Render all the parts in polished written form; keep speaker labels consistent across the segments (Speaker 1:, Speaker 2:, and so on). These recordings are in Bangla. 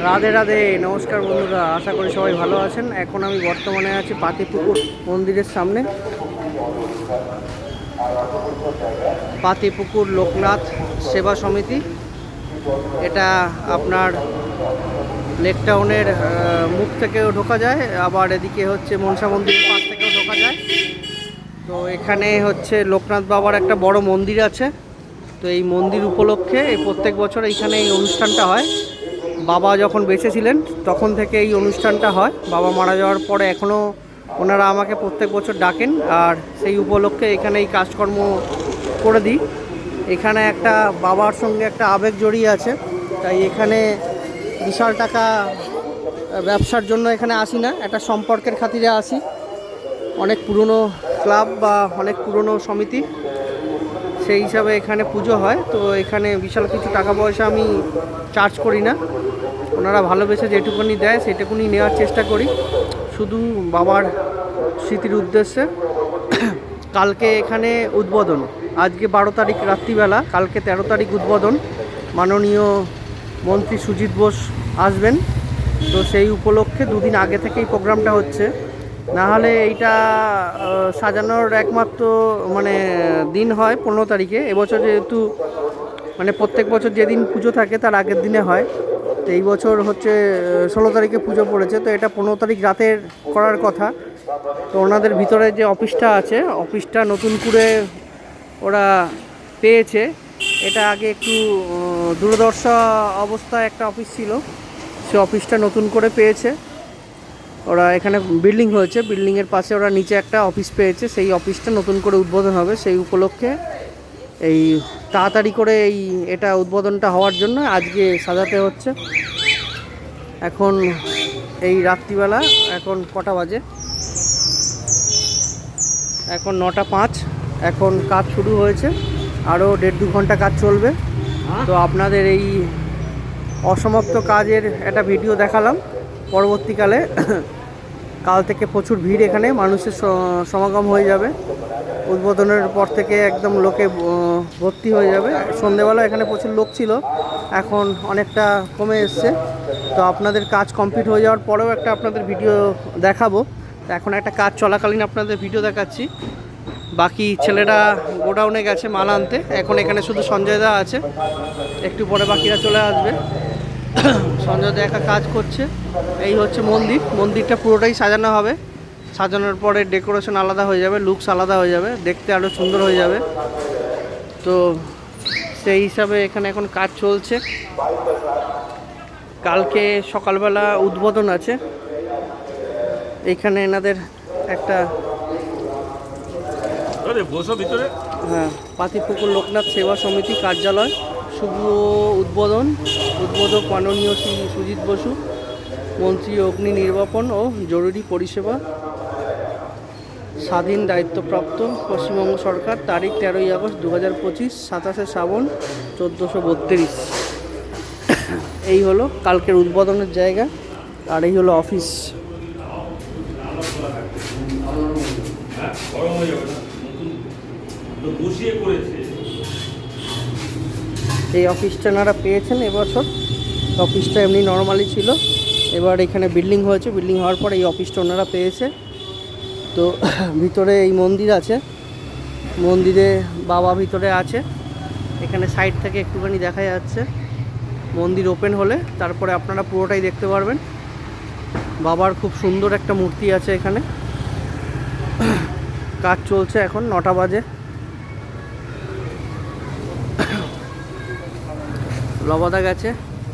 Speaker 1: রাধে রাধে, নমস্কার বন্ধুরা, আশা করি সবাই ভালো আছেন। এখন আমি বর্তমানে আছি পাতিপুকুর মন্দিরের সামনে। পাতিপুকুর লোকনাথ সেবা সমিতি, এটা আপনার লেক টাউনের মুখ থেকেও ঢোকা যায়, আবার এদিকে হচ্ছে মনসা মন্দিরের পাশ থেকেও ঢোকা যায়। তো এখানে হচ্ছে লোকনাথ বাবার একটা বড় মন্দির আছে। তো এই মন্দির উপলক্ষে এই প্রত্যেক বছর এইখানে এই অনুষ্ঠানটা হয়। বাবা যখন বেঁচে ছিলেন তখন থেকে এই অনুষ্ঠানটা হয়। বাবা মারা যাওয়ার পরে এখনও ওনারা আমাকে প্রত্যেক বছর ডাকেন, আর সেই উপলক্ষে এখানে এই কাজকর্ম করে দিই। এখানে একটা বাবার সঙ্গে একটা আবেগ জড়িয়ে আছে, তাই এখানে বিশাল টাকা ব্যবসার জন্য এখানে আসি না, একটা সম্পর্কের খাতিরে আসি। অনেক পুরনো ক্লাব বা অনেক পুরনো সমিতি, সেই হিসাবে এখানে পুজো হয়। তো এখানে বিশাল কিছু টাকা পয়সা আমি চার্জ করি না, ওনারা ভালোবেসে যেটুকুনি দেয় সেটুকুনি নেওয়ার চেষ্টা করি, শুধু বাবার স্মৃতির উদ্দেশ্যে। কালকে এখানে উদ্বোধন, আজকে 12 তারিখ রাত্রিবেলা, কালকে 13 তারিখ উদ্বোধন। মাননীয় মন্ত্রী সুজিত বোস আসবেন, তো সেই উপলক্ষে দুদিন আগে থেকেই প্রোগ্রামটা হচ্ছে। না হলে এইটা সাজানোর একমাত্র দিন হয় 15 তারিখে। এবছর যেহেতু প্রত্যেক বছর যেদিন পুজো থাকে তার আগের দিনে হয়, তো এই বছর হচ্ছে 16 তারিখে পুজো পড়েছে, তো এটা 15 তারিখ রাতের করার কথা। তো ওনাদের ভিতরে যে অফিসটা আছে, অফিসটা নতুন করে ওরা পেয়েছে। এটা আগে একটু দুর্দশা অবস্থায় একটা অফিস ছিল, সে অফিসটা নতুন করে পেয়েছে ওরা। এখানে বিল্ডিং হয়েছে, বিল্ডিংয়ের পাশে ওরা নিচে একটা অফিস পেয়েছে, সেই অফিসটা নতুন করে উদ্বোধন হবে। সেই উপলক্ষে এই তাড়াতাড়ি করে এটা উদ্বোধনটা হওয়ার জন্য আজকে সাজাতে হচ্ছে। এখন এই রাত্রিবেলা, এখন কটা বাজে, এখন 9:05। এখন কাজ শুরু হয়েছে, আরও 1.5-2 ঘন্টা কাজ চলবে। তো আপনাদের এই অসমাপ্ত কাজের একটা ভিডিও দেখালাম। পরবর্তীকালে কাল থেকে প্রচুর ভিড়, এখানে মানুষের সমাগম হয়ে যাবে। উদ্বোধনের পর থেকে একদম লোকে ভর্তি হয়ে যাবে। সন্ধেবেলা এখানে প্রচুর লোক ছিল, এখন অনেকটা কমে এসছে। তো আপনাদের কাজ কমপ্লিট হয়ে যাওয়ার পরেও একটা আপনাদের ভিডিও দেখাবো। এখন একটা কাজ চলাকালীন আপনাদের ভিডিও দেখাচ্ছি। বাকি ছেলেরা গোডাউনে গেছে মাল আনতে, এখন এখানে শুধু সঞ্জয় দা আছে, একটু পরে বাকিরা চলে আসবে। সঞ্জয় দা একা কাজ করছে। এই হচ্ছে মন্দিরটা পুরোটাই সাজানো হবে। সাজানোর পরে ডেকোরেশন আলাদা হয়ে যাবে, লুকস আলাদা হয়ে যাবে, দেখতে আরও সুন্দর হয়ে যাবে। তো সেই হিসাবে এখানে এখন কাজ চলছে। কালকে সকালবেলা উদ্বোধন আছে। এখানে এনাদের একটা পাতিপুকুর লোকনাথ সেবা সমিতি কার্যালয়, শুভ উদ্বোধন। উদ্বোধক মাননীয় শ্রী সুজিত বসু, মন্ত্রী অগ্নি নির্বাপন ও জরুরি পরিষেবা, স্বাধীন দায়িত্বপ্রাপ্ত পশ্চিমবঙ্গ সরকার, তারিখ 13ই আগস্ট 2025, 27শে শ্রাবণ 1432। এই হলো কালকের উদ্বোধনের জায়গা, আর এই হলো অফিস। এই অফিসটা ওনারা পেয়েছেন এবছর। অফিসটা এমনি নর্মালি ছিল, এবার এখানে বিল্ডিং হয়েছে, বিল্ডিং হওয়ার পর এই অফিসটা ওনারা পেয়েছে। তো ভিতরে এই মন্দির আছে, মন্দিরে বাবা ভিতরে আছে। এখানে সাইড থেকে একটুখানি দেখা যাচ্ছে। মন্দির ওপেন হলে তারপরে আপনারা পুরোটাই দেখতে পারবেন। বাবার খুব সুন্দর একটা মূর্তি আছে এখানে। কাজ চলছে, এখন 9টা বাজে। লবাদা গেছে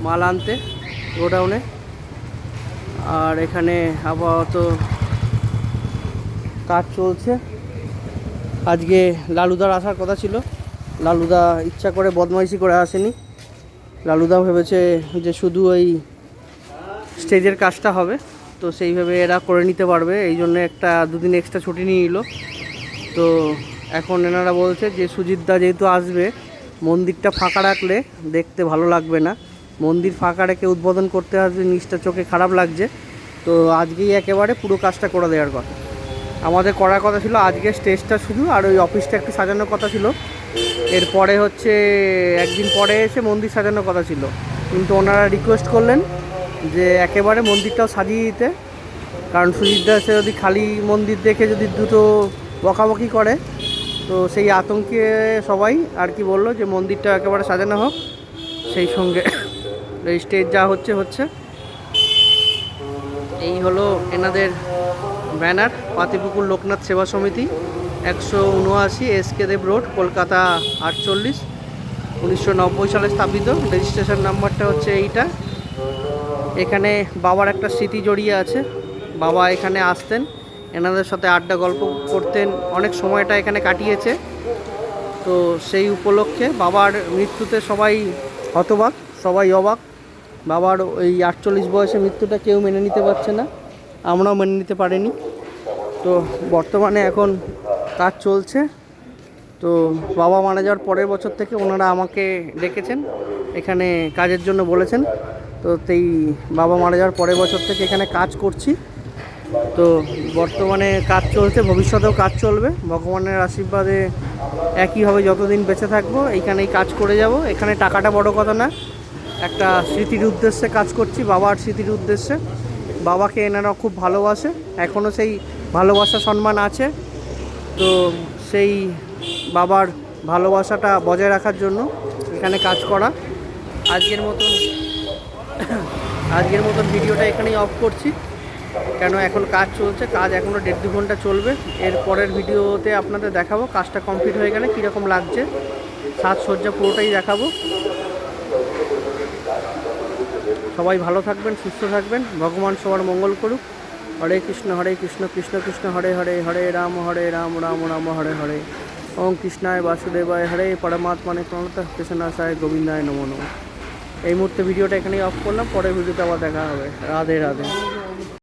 Speaker 1: মাল আনতে গোডাউনে, আর এখানে আপাতত কাজ চলছে। আজকে লালুদার আসার কথা ছিল, লালুদা ইচ্ছা করে বদমাইশি করে আসেনি। লালুদা ভেবেছে যে শুধু ওই স্টেজের কাজটা হবে, তো সেইভাবে এরা করে নিতে পারবে, এই জন্য 1-2 দিন এক্সট্রা ছুটি নিয়ে নিল। তো এখন এনারা বলছে যে সুজিতদা যেহেতু আসবে, মন্দিরটা ফাঁকা রাখলে দেখতে ভালো লাগবে না, মন্দির ফাঁকা রেখে উদ্বোধন করতে আসবে, জিনিসটা চোখে খারাপ লাগছে। তো আজকেই একেবারে পুরো কাজটা করে দেওয়ার কথা। আমাদের করার কথা ছিল আজকে স্টেজটা শুধু, আর ওই অফিসটা একটু সাজানোর কথা ছিল। এরপরে হচ্ছে একদিন পরে এসে মন্দির সাজানোর কথা ছিল, কিন্তু ওনারা রিকোয়েস্ট করলেন যে একেবারে মন্দিরটাও সাজিয়ে দিতে, কারণ সুজিত দাস যদি খালি মন্দির দেখে যদি দুটো বকাবকি করে তো সেই আতঙ্কে সবাই আর কি বললো যে মন্দিরটা একেবারে সাজানো হোক, সেই সঙ্গে এই স্টেজ যা হচ্ছে হচ্ছে। এই হলো এনাদের ব্যানার, পাতিপুকুর লোকনাথ সেবা সমিতি, 179 এসকে দেব রোড, কলকাতা 48, 1990 সালে স্থাপিত। রেজিস্ট্রেশন নাম্বারটা হচ্ছে এইটা। এখানে বাবার একটা স্মৃতি জড়িয়ে আছে, বাবা এখানে আসতেন, এনাদের সাথে আড্ডা গল্প করতেন, অনেক সময়টা এখানে কাটিয়েছে। তো সেই উপলক্ষে বাবার মৃত্যুতে সবাই হতবাক, সবাই অবাক। বাবার ওই 48 বয়সে মৃত্যুটা কেউ মেনে নিতে পারছে না, আমরাও মেনে নিতে পারিনি। তো বর্তমানে এখন কাজ চলছে। তো বাবা মারা যাওয়ার পরের বছর থেকে ওনারা আমাকে ডেকেছেন, এখানে কাজের জন্য বলেছেন। তো এই বাবা মারা যাওয়ার পরের বছর থেকে এখানে কাজ করছি। তো বর্তমানে কাজ চলছে, ভবিষ্যতেও কাজ চলবে ভগবানের আশীর্বাদে। একইভাবে যতদিন বেঁচে থাকবো এইখানেই কাজ করে যাব। এখানে টাকাটা বড় কথা না, একটা স্মৃতির উদ্দেশ্যে কাজ করছি, বাবার স্মৃতির উদ্দেশ্যে। বাবাকে এনারা খুব ভালোবাসে, এখনও সেই ভালোবাসা সম্মান আছে। তো সেই বাবার ভালোবাসাটা বজায় রাখার জন্য এখানে কাজ করা। আজকের মতন ভিডিওটা এখানেই অফ করছি, কেন এখন কাজ চলছে, কাজ এখনও 1.5-2 ঘন্টা চলবে। এর পরের ভিডিওতে আপনাদের দেখাবো কাজটা কমপ্লিট হয়ে গেলে কীরকম লাগছে, সাজসজ্জা পুরোটাই দেখাবো। সবাই ভালো থাকবেন, সুস্থ থাকবেন, ভগবান সবার মঙ্গল করুক। হরে কৃষ্ণ কৃষ্ণ কৃষ্ণ হরে হরে, হরে রাম রাম রাম হরে হরে। ওম কৃষ্ণায় বাসুদেবায় হরে, পরমাত্মানে প্রণত কৃষ্ণাশায় গোবিন্দায় নমো নমঃ। এই মুহূর্তে ভিডিওটা এখানেই অফ করলাম, পরের ভিডিওতে আবার দেখা হবে। রাধে রাধে।